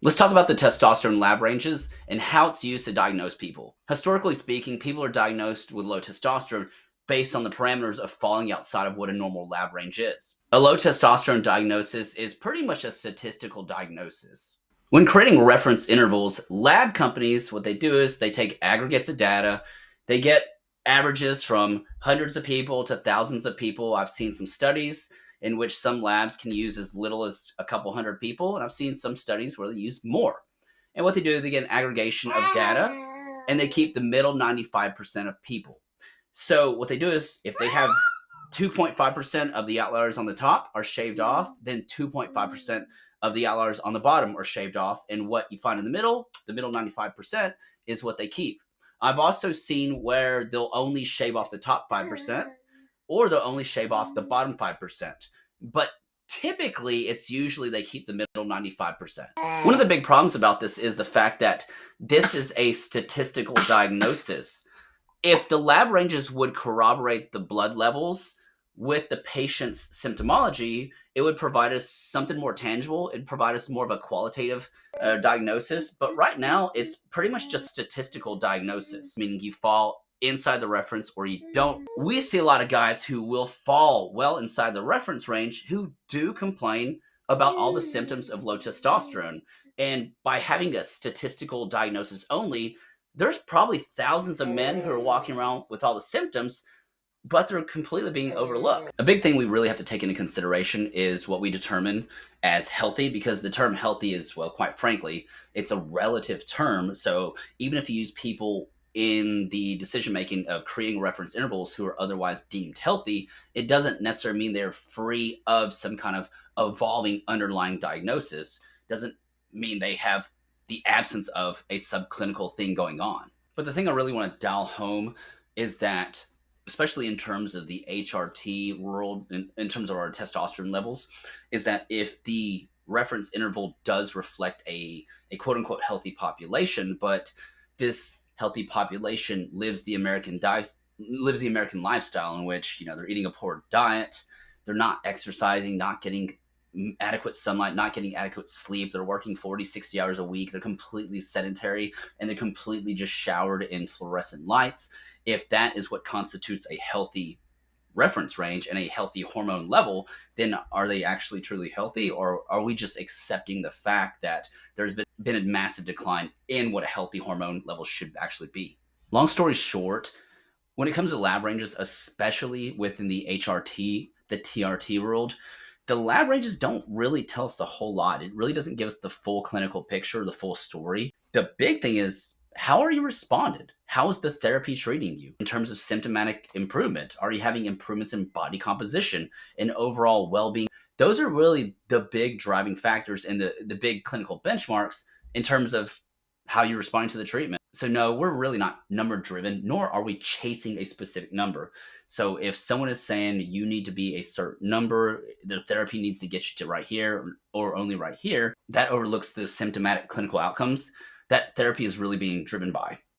Let's talk about the testosterone lab ranges and how it's used to diagnose people. Historically speaking, people are diagnosed with low testosterone based on the parameters of falling outside of what a normal lab range is. A low testosterone diagnosis is pretty much a statistical diagnosis. When creating reference intervals, lab companies, what they do is they take aggregates of data, they get averages from hundreds of people to thousands of people. I've seen some studies in which some labs can use as little as a couple hundred people, and I've seen some studies where they use more. And what they do, they get an aggregation of data, and they keep the middle 95% of people. So what they do is if they have 2.5% of the outliers on the top are shaved off, then 2.5% of the outliers on the bottom are shaved off. And what you find in the middle 95%, is what they keep. I've also seen where they'll only shave off the top 5%, or they'll only shave off the bottom 5%. But typically, it's usually they keep the middle 95%. One of the big problems about this is the fact that this is a statistical diagnosis. If the lab ranges would corroborate the blood levels with the patient's symptomology, it would provide us something more tangible. It'd provide us more of a qualitative diagnosis. But right now, it's pretty much just statistical diagnosis, meaning you fall inside the reference or you don't. We see a lot of guys who will fall well inside the reference range who do complain about all the symptoms of low testosterone. And by having a statistical diagnosis only, there's probably thousands of men who are walking around with all the symptoms, but they're completely being overlooked. A big thing we really have to take into consideration is what we determine as healthy, because the term healthy is, well, quite frankly, it's a relative term. So even if you use people in the decision making of creating reference intervals who are otherwise deemed healthy, it doesn't necessarily mean they're free of some kind of evolving underlying diagnosis. Doesn't mean they have the absence of a subclinical thing going on. But the thing I really want to dial home is that, especially in terms of the HRT world, in terms of our testosterone levels, is that if the reference interval does reflect a quote unquote healthy population, but this healthy population lives the lives the American lifestyle in which, they're eating a poor diet, they're not exercising, not getting adequate sunlight, not getting adequate sleep, they're working 40, 60 hours a week, they're completely sedentary, and they're completely just showered in fluorescent lights. If that is what constitutes a healthy reference range and a healthy hormone level, then are they actually truly healthy, or are we just accepting the fact that there's been a massive decline in what a healthy hormone level should actually be? Long story short, when it comes to lab ranges, especially within the HRT, the TRT world, the lab ranges don't really tell us a whole lot. It really doesn't give us the full clinical picture, the full story. The big thing is, how are you responded? How is the therapy treating you in terms of symptomatic improvement? Are you having improvements in body composition and overall well-being? Those are really the big driving factors and the big clinical benchmarks in terms of how you're responding to the treatment. So no, we're really not number driven, nor are we chasing a specific number. So if someone is saying you need to be a certain number, the therapy needs to get you to right here or only right here, that overlooks the symptomatic clinical outcomes that therapy is really being driven by.